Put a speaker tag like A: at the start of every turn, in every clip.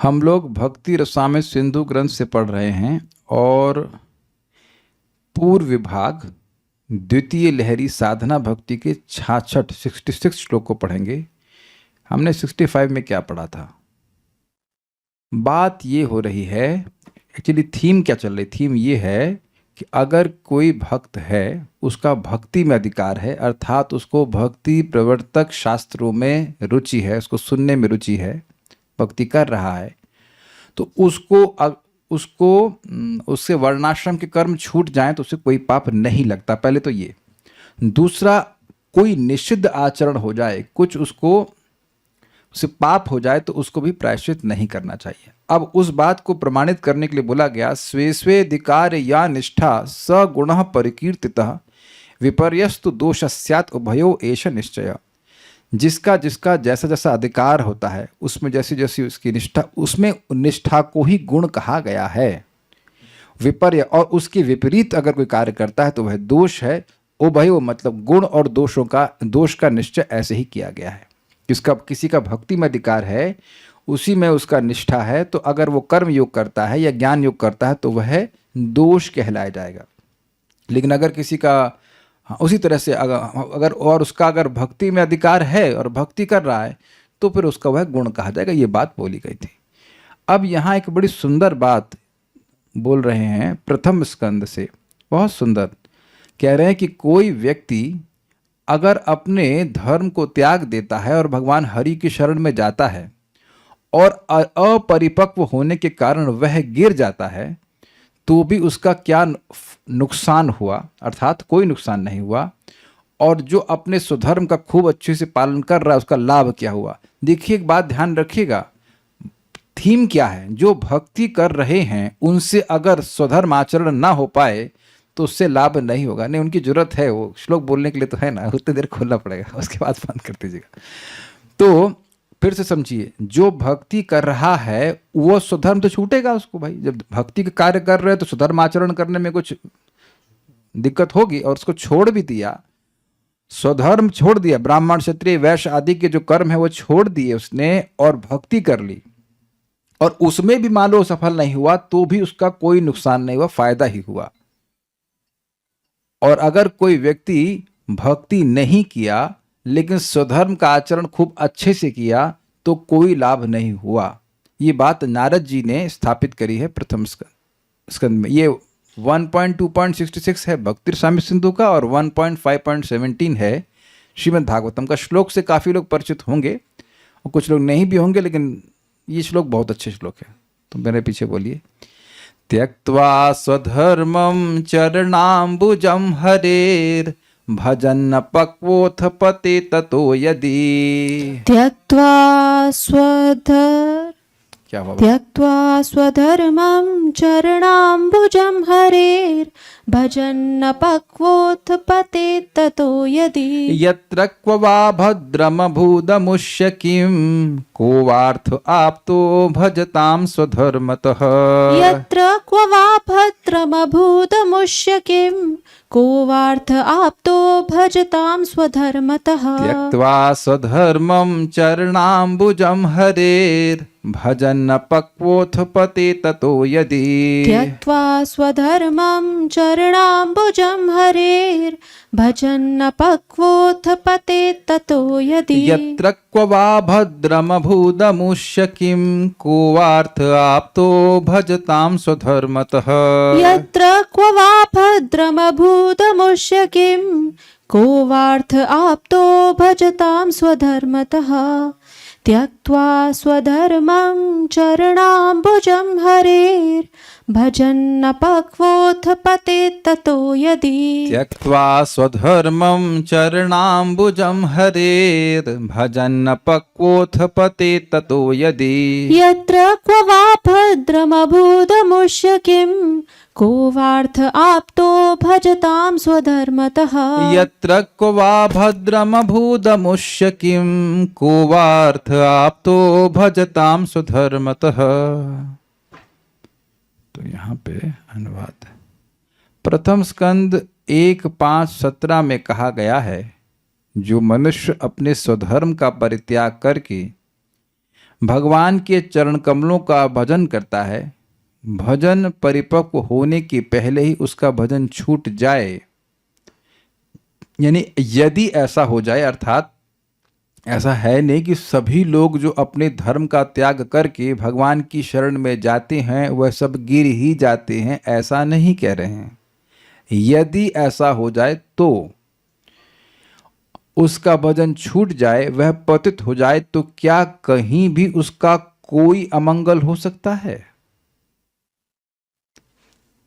A: हम लोग भक्ति रसामृत सिंधु ग्रंथ से पढ़ रहे हैं और पूर्व विभाग द्वितीय लहरी साधना भक्ति के 66 श्लोक को पढ़ेंगे। हमने 65 में क्या पढ़ा था? बात ये हो रही है, एक्चुअली थीम क्या चल रही? थीम ये है कि अगर कोई भक्त है, उसका भक्ति में अधिकार है, अर्थात उसको भक्ति प्रवर्तक शास्त्रों में रुचि है, उसको सुनने में रुचि है, भक्ति कर रहा है, तो उससे वर्णाश्रम के कर्म छूट जाएं तो उसे कोई पाप नहीं लगता। पहले तो ये। दूसरा, कोई निषिद्ध आचरण हो जाए, कुछ उसे पाप हो जाए तो उसको भी प्रायश्चित नहीं करना चाहिए। अब उस बात को प्रमाणित करने के लिए बोला गया, स्वे स्वेधिकार या निष्ठा सगुण परिकीर्तितः विपर्यस्तु दोष स्यात् उभयो एष निश्चय। जिसका जिसका जैसा जैसा अधिकार होता है, उसमें जैसी जैसी उसकी निष्ठा, उसमें निष्ठा को ही गुण कहा गया है। विपर्य और उसके विपरीत अगर कोई कार्य करता है तो वह दोष है। उभयो मतलब गुण और दोष का निश्चय ऐसे ही किया गया है। किसी का भक्ति में अधिकार है, उसी में उसका निष्ठा है, तो अगर वो कर्म योग करता है या ज्ञान योग करता है तो वह दोष कहलाया जाएगा। लेकिन अगर किसी का उसी तरह से अगर भक्ति में अधिकार है और भक्ति कर रहा है तो फिर उसका वह गुण कहा जाएगा। ये बात बोली गई थी। अब यहाँ एक बड़ी सुंदर बात बोल रहे हैं प्रथम स्कंद से, बहुत सुंदर। कह रहे हैं कि कोई व्यक्ति अगर अपने धर्म को त्याग देता है और भगवान हरि की शरण में जाता है और अपरिपक्व होने के कारण वह गिर जाता है, तो भी उसका क्या नुकसान हुआ? अर्थात कोई नुकसान नहीं हुआ। और जो अपने स्वधर्म का खूब अच्छे से पालन कर रहा है, उसका लाभ क्या हुआ? देखिए, एक बात ध्यान रखिएगा, थीम क्या है? जो भक्ति कर रहे हैं उनसे अगर स्वधर्म आचरण ना हो पाए तो उससे लाभ नहीं होगा। नहीं, उनकी जरूरत है, वो श्लोक बोलने के लिए तो है ना, उतनी देर खोलना पड़ेगा, उसके बाद बंद कर दीजिएगा। तो फिर से समझिए, जो भक्ति कर रहा है वो स्वधर्म तो छूटेगा उसको। भाई, जब भक्ति का कार्य कर रहे हैं तो स्वधर्म आचरण करने में कुछ दिक्कत होगी, और उसको छोड़ भी दिया, स्वधर्म छोड़ दिया, ब्राह्मण क्षत्रिय वैश्य आदि के जो कर्म है वो छोड़ दिए उसने और भक्ति कर ली, और उसमें भी मान लो सफल नहीं हुआ तो भी उसका कोई नुकसान नहीं हुआ, फायदा ही हुआ। और अगर कोई व्यक्ति भक्ति नहीं किया लेकिन स्वधर्म का आचरण खूब अच्छे से किया तो कोई लाभ नहीं हुआ। ये बात नारद जी ने स्थापित करी है प्रथम स्कंद में। ये 1.2.66 है भक्ति रसामृत सिंधु का, और 1.5.17 है श्रीमद् भागवतम का। श्लोक से काफ़ी लोग परिचित होंगे और कुछ लोग नहीं भी होंगे, लेकिन ये श्लोक बहुत अच्छे श्लोक है। तो मेरे पीछे बोलिए। त्यक्त्वा स्वधर्मं चरणाम्बुजं हरेर भजन पक्वोऽथ पते ततो यदि।
B: त्यक्त्वा स्वधर्मं चरणाम्बुजं हरेर भजन पक्वोऽथ पते ततो यदि।
A: यत्र क्व वा भद्रमभूदमुष्य किं को वार्थ आप्तो भजतां स्वधर्मतः।
B: यत्र क्व वा भद्रमभूदमुष्य किं को वार्थ आप्तो भजतां स्वधर्मतः।
A: त्यक्त्वा स्वधर्मं चरणाम्बुजं हरेर भजन पक्वोऽथ पते ततो यदि।
B: त्यक्त्वा स्वधर्मं चरणाम्बुजं हरेर भजन पक्वोऽथ पते ततो यदि।
A: यत्र क्व वा भद्रमभूदमुष्य किं को वार्थ आप्तो भजतां स्वधर्मतः।
B: यत्र क्व वा भद्रमभूतमुष्य किं को वार्थ आप्तो भजतां स्वधर्मतः। त्यक्त्वा स्वधर्मं चरणाम्बुजं हरेर भजन पक्वोऽथ पते ततो यदि।
A: त्यक्त्वा स्वधर्मं चरणाम्बुजं हरेर भजन पक्वोऽथ पते ततो यदि।
B: यत्र क्व वा भद्रमभूतमुष्य किं को वार्थ आप्तो भजतां स्वधर्मतः।
A: यत्र क्व वा भद्रमभूदमुष्य किं को वार्थ आप्तो भजतां स्वधर्मतः। तो यहाँ पे अनुवाद। प्रथम स्कंद 1.5.17 में कहा गया है, जो मनुष्य अपने स्वधर्म का परित्याग करके भगवान के चरण कमलों का भजन करता है, भजन परिपक्व होने के पहले ही उसका भजन छूट जाए, यानी यदि ऐसा हो जाए, अर्थात ऐसा है नहीं कि सभी लोग जो अपने धर्म का त्याग करके भगवान की शरण में जाते हैं वह सब गिर ही जाते हैं, ऐसा नहीं कह रहे हैं। यदि ऐसा हो जाए तो उसका भजन छूट जाए, वह पतित हो जाए, तो क्या कहीं भी उसका कोई अमंगल हो सकता है?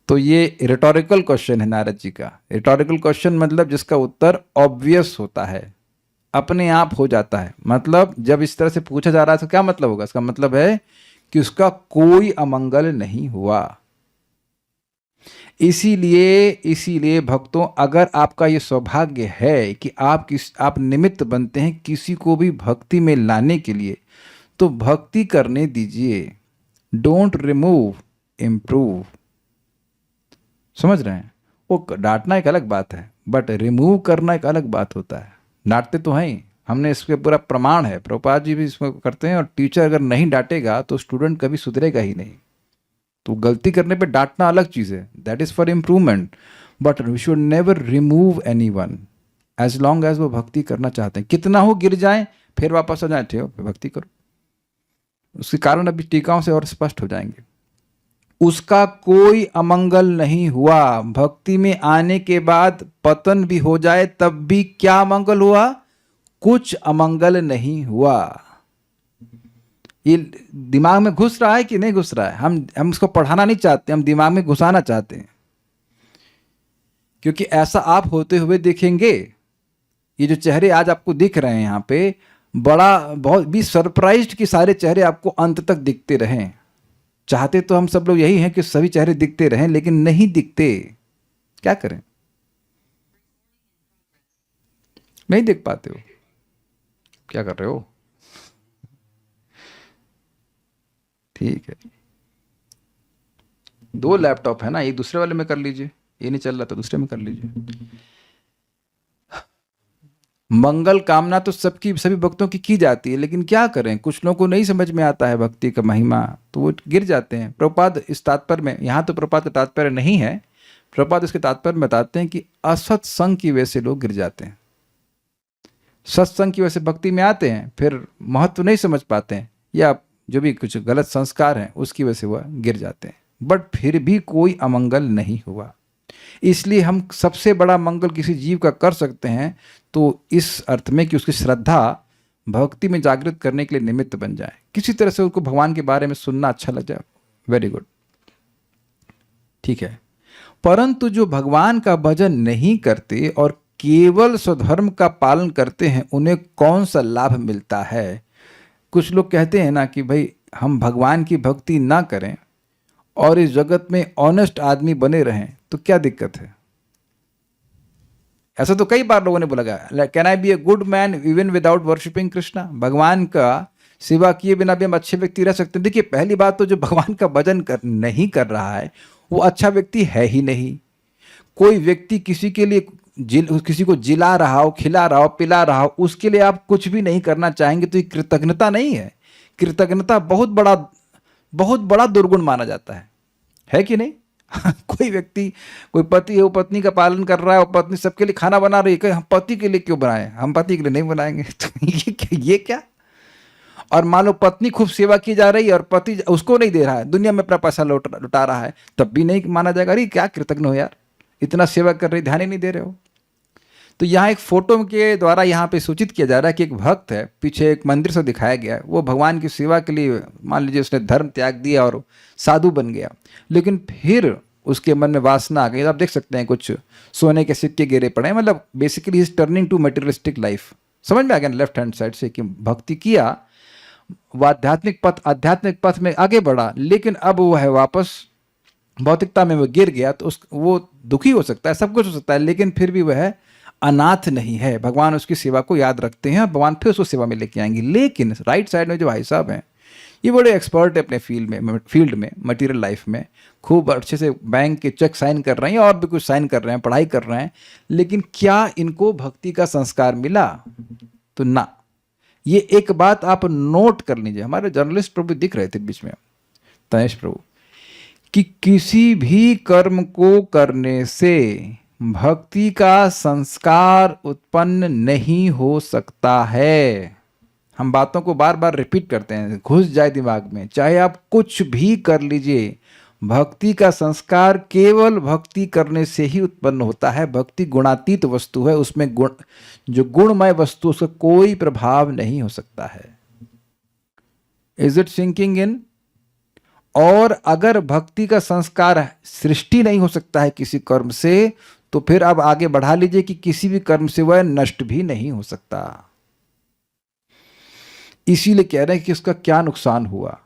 A: तो ये रिटोरिकल क्वेश्चन है नारद जी का। रिटोरिकल क्वेश्चन मतलब जिसका उत्तर ऑब्वियस होता है, अपने आप हो जाता है। मतलब जब इस तरह से पूछा जा रहा है तो क्या मतलब होगा? इसका मतलब है कि उसका कोई अमंगल नहीं हुआ। इसीलिए भक्तों, अगर आपका ये सौभाग्य है कि आप निमित्त बनते हैं किसी को भी भक्ति में लाने के लिए, तो भक्ति करने दीजिए। Don't remove, improve. समझ रहे हैं? वो डांटना एक अलग बात है, बट रिमूव करना एक अलग बात होता है। डांटते तो हैं ही, हमने इसके पूरा प्रमाण है, प्रभुपाद जी भी इसमें करते हैं। और टीचर अगर नहीं डांटेगा तो स्टूडेंट कभी सुधरेगा ही नहीं। तो गलती करने पे डांटना अलग चीज़ है, that is for improvement, but we should never remove anyone as long as वो भक्ति करना चाहते हैं। कितना हो गिर जाएं फिर वापस आ जाए, ठीक हो, भक्ति करो। उसके कारण अभी टीकाओं से और स्पष्ट हो जाएंगे। उसका कोई अमंगल नहीं हुआ। भक्ति में आने के बाद पतन भी हो जाए तब भी क्या अमंगल हुआ? कुछ अमंगल नहीं हुआ। ये दिमाग में घुस रहा है कि नहीं घुस रहा है? हम उसको पढ़ाना नहीं चाहते, हम दिमाग में घुसाना चाहते हैं, क्योंकि ऐसा आप होते हुए देखेंगे। ये जो चेहरे आज आपको दिख रहे हैं यहाँ पे, बहुत भी सरप्राइज्ड कि सारे चेहरे आपको अंत तक दिखते रहें। चाहते तो हम सब लोग यही हैं कि सभी चेहरे दिखते रहें, लेकिन नहीं दिखते। क्या करें? नहीं देख पाते हो। क्या कर रहे हो? ठीक है, 2 लैपटॉप है ना, एक दूसरे वाले में कर लीजिए, ये नहीं चल रहा तो दूसरे में कर लीजिए। मंगल कामना तो सभी भक्तों की जाती है, लेकिन क्या करें, कुछ लोगों को नहीं समझ में आता है भक्ति का महिमा, तो वो गिर जाते हैं। प्रभुपाद इस तात्पर्य में, यहाँ तो प्रभुपाद का तात्पर्य नहीं है, प्रभुपाद इसके तात्पर्य में बताते हैं कि असत्संग की वजह से लोग गिर जाते हैं। सत्संग की वजह से भक्ति में आते हैं, फिर महत्व नहीं समझ पाते हैं, या जो भी कुछ गलत संस्कार हैं उसकी वजह से वह गिर जाते हैं। बट फिर भी कोई अमंगल नहीं हुआ। इसलिए हम सबसे बड़ा मंगल किसी जीव का कर सकते हैं तो इस अर्थ में कि उसकी श्रद्धा भक्ति में जागृत करने के लिए निमित्त बन जाए, किसी तरह से उनको भगवान के बारे में सुनना अच्छा लग जाए। वेरी गुड, ठीक है। परंतु जो भगवान का भजन नहीं करते और केवल स्वधर्म का पालन करते हैं, उन्हें कौन सा लाभ मिलता है? कुछ लोग कहते हैं ना कि भाई हम भगवान की भक्ति ना करें और इस जगत में ऑनेस्ट आदमी बने रहें तो क्या दिक्कत है? ऐसा तो कई बार लोगों ने बोला गया, can I be a good man even without worshipping Krishna? भगवान का सेवा किए बिना भी हम अच्छे व्यक्ति रह सकते हैं। देखिए, पहली बात तो जो भगवान का भजन नहीं कर रहा है वो अच्छा व्यक्ति है ही नहीं। कोई व्यक्ति किसी के लिए किसी को जिला रहा हो, खिला रहा हो, पिला रहा हो, उसके लिए आप कुछ भी नहीं करना चाहेंगे तो ये कृतज्ञता नहीं है। कृतज्ञता बहुत बड़ा दुर्गुण माना जाता है कि नहीं? कोई व्यक्ति, कोई पति है, वो पत्नी का पालन कर रहा है, वो पत्नी सबके लिए खाना बना रही है, हम पति के लिए क्यों बनाएं? हम पति के लिए नहीं बनाएंगे। तो ये क्या? और मान लो पत्नी खूब सेवा की जा रही है और पति उसको नहीं दे रहा है, दुनिया में अपना पैसा लुटा रहा है, तब भी नहीं माना जाएगा? अरे क्या कृतज्ञ हो यार, इतना सेवा कर रही, ध्यान ही नहीं दे रहे हो। तो यहाँ एक फोटो के द्वारा यहाँ पे सूचित किया जा रहा है कि एक भक्त है, पीछे एक मंदिर से दिखाया गया है, वो भगवान की सेवा के लिए मान लीजिए उसने धर्म त्याग दिया और साधु बन गया, लेकिन फिर उसके मन में वासना आ गई। आप देख सकते हैं कुछ सोने के सिक्के गिरे पड़े हैं, मतलब basically is turning to materialistic life. समझ में आ गया लेफ्ट हैंड साइड से कि भक्ति किया, वो आध्यात्मिक पथ में आगे बढ़ा, लेकिन अब वो है वापस भौतिकता में वो गिर गया। तो वो दुखी हो सकता है, सब कुछ हो सकता है, लेकिन फिर भी वह अनाथ नहीं है। भगवान उसकी सेवा को याद रखते हैं, भगवान फिर उसको सेवा में लेके आएंगे। लेकिन राइट साइड में जो भाई साहब हैं, ये बड़े एक्सपर्ट है अपने फील्ड में मटेरियल लाइफ में, खूब अच्छे से बैंक के चेक साइन कर रहे हैं और भी कुछ साइन कर रहे हैं, पढ़ाई कर रहे हैं, लेकिन क्या इनको भक्ति का संस्कार मिला? तो ना। ये एक बात आप नोट कर लीजिए, हमारे जर्नलिस्ट प्रभु दिख रहे थे बीच में, तनेश प्रभु, कि किसी भी कर्म को करने से भक्ति का संस्कार उत्पन्न नहीं हो सकता है। हम बातों को बार बार रिपीट करते हैं, घुस जाए दिमाग में। चाहे आप कुछ भी कर लीजिए, भक्ति का संस्कार केवल भक्ति करने से ही उत्पन्न होता है। भक्ति गुणातीत वस्तु है, उसमें गुण, जो गुणमय वस्तु, उसका कोई प्रभाव नहीं हो सकता है। Is it sinking in? और अगर भक्ति का संस्कार सृष्टि नहीं हो सकता है किसी कर्म से, तो फिर अब आगे बढ़ा लीजिए कि किसी भी कर्म से वह नष्ट भी नहीं हो सकता। इसीलिए कह रहे हैं कि उसका क्या नुकसान हुआ।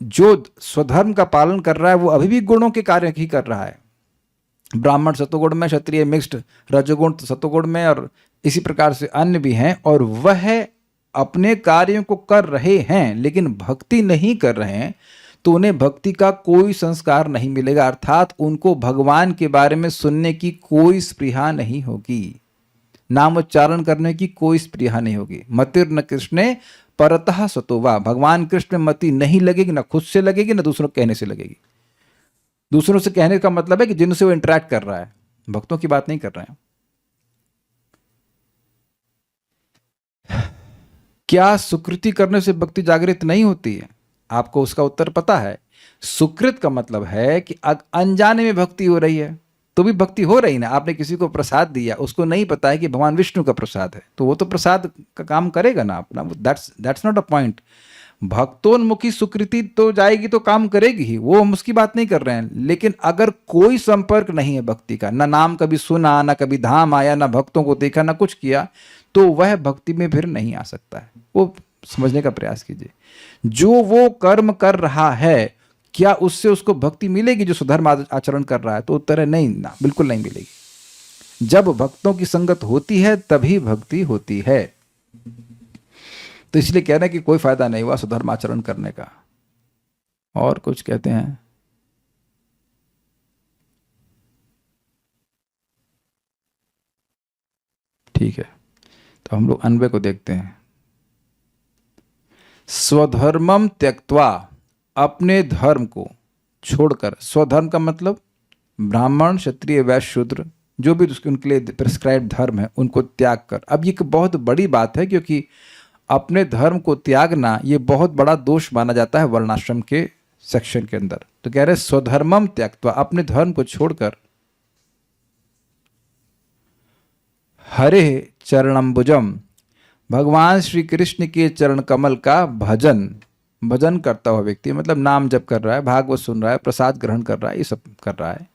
A: जो स्वधर्म का पालन कर रहा है वो अभी भी गुणों के कार्य ही कर रहा है। ब्राह्मण सतोगुण में, क्षत्रिय मिक्स्ड रजोगुण सतोगुण में, और इसी प्रकार से अन्य भी हैं, और वह अपने कार्यों को कर रहे हैं लेकिन भक्ति नहीं कर रहे हैं, तो उन्हें भक्ति का कोई संस्कार नहीं मिलेगा। अर्थात उनको भगवान के बारे में सुनने की कोई स्पृहा नहीं होगी, नाम उच्चारण करने की कोई स्पृहा नहीं होगी। मतिर्न कृष्णे परतः सतोवा, भगवान कृष्ण में मति नहीं लगेगी, ना खुद से लगेगी, ना दूसरों कहने से लगेगी। दूसरों से कहने का मतलब है कि जिनसे वो इंटरेक्ट कर रहा है, भक्तों की बात नहीं कर रहे हैं। क्या सुकृति करने से भक्ति जागृत नहीं होती है? आपको उसका उत्तर पता है। सुकृत का मतलब है कि अनजाने में भक्ति हो रही है, तो भी भक्ति हो रही ना। आपने किसी को प्रसाद दिया, उसको नहीं पता है कि भगवान विष्णु का प्रसाद है, तो वो तो प्रसाद का काम करेगा ना अपना। That's not a point. भक्तोन्मुखी सुकृति तो जाएगी तो काम करेगी ही, वो हम उसकी बात नहीं कर रहे हैं। लेकिन अगर कोई संपर्क नहीं है भक्ति का, ना नाम कभी सुना, ना कभी धाम आया, ना भक्तों को देखा, ना कुछ किया, तो वह भक्ति में फिर नहीं आ सकता है। वो समझने का प्रयास कीजिए। जो वो कर्म कर रहा है, क्या उससे उसको भक्ति मिलेगी जो सुधर्म आचरण कर रहा है? तो उत्तर है नहीं, ना, बिल्कुल नहीं मिलेगी। जब भक्तों की संगत होती है तभी भक्ति होती है। तो इसलिए कह रहे हैं कि कोई फायदा नहीं हुआ सुधर्म आचरण करने का। और कुछ कहते हैं? ठीक है, तो हम लोग अन्वय को देखते हैं। स्वधर्मम त्यक्त्वा, अपने धर्म को छोड़कर। स्वधर्म का मतलब ब्राह्मण, क्षत्रिय, वैश्य, शूद्र, जो भी उनके लिए प्रिस्क्राइब धर्म है, उनको त्याग कर। अब ये एक बहुत बड़ी बात है, क्योंकि अपने धर्म को त्यागना ये बहुत बड़ा दोष माना जाता है वर्णाश्रम के सेक्शन के अंदर। तो कह रहे स्वधर्मम त्यक्त्वा, अपने धर्म को छोड़कर, हरे चरणम्बुजम, भगवान श्री कृष्ण के चरण कमल का भजन करता हुआ व्यक्ति, मतलब नाम जप कर रहा है, भागवत सुन रहा है, प्रसाद ग्रहण कर रहा है, ये सब कर रहा है।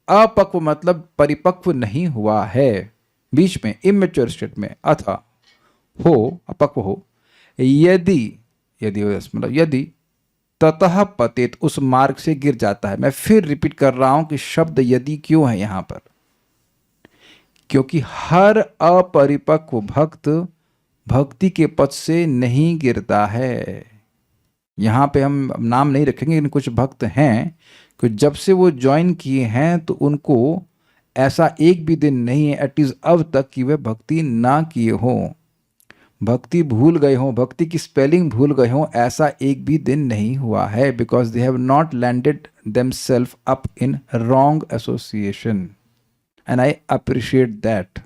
A: अपक्व मतलब परिपक्व नहीं हुआ है, बीच में इमेच्योर स्टेट में, अथा हो, अपक्व हो। यदि मतलब यदि ततः पतित, उस मार्ग से गिर जाता है। मैं फिर रिपीट कर रहा हूं कि शब्द यदि क्यों है यहां पर, क्योंकि हर अपरिपक्व भक्त भक्ति के पथ से नहीं गिरता है। यहां पे हम नाम नहीं रखेंगे, लेकिन कुछ भक्त हैं कि जब से वो ज्वाइन किए हैं तो उनको ऐसा एक भी दिन नहीं है एटलीस्ट अब तक कि वे भक्ति ना किए हों, भक्ति भूल गए हों, भक्ति की स्पेलिंग भूल गए हों, ऐसा एक भी दिन नहीं हुआ है। Because they have not landed themselves up in wrong association, and I appreciate that.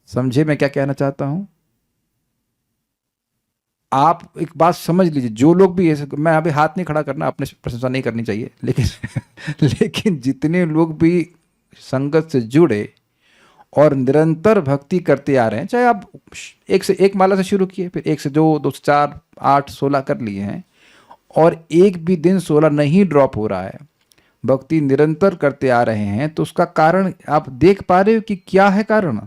A: समझे मैं क्या कहना चाहता हूं? आप एक बात समझ लीजिए, जो लोग भी ऐसे, मैं अभी हाथ नहीं खड़ा करना, अपने प्रशंसा नहीं करनी चाहिए, लेकिन जितने लोग भी संगत से जुड़े और निरंतर भक्ति करते आ रहे हैं, चाहे आप एक माला से शुरू किए, फिर 1 से 2, 2 से 4, 8, 16 कर लिए हैं, और एक भी दिन 16 नहीं ड्रॉप हो रहा है, भक्ति निरंतर करते आ रहे हैं, तो उसका कारण आप देख पा रहे हो कि क्या है कारण?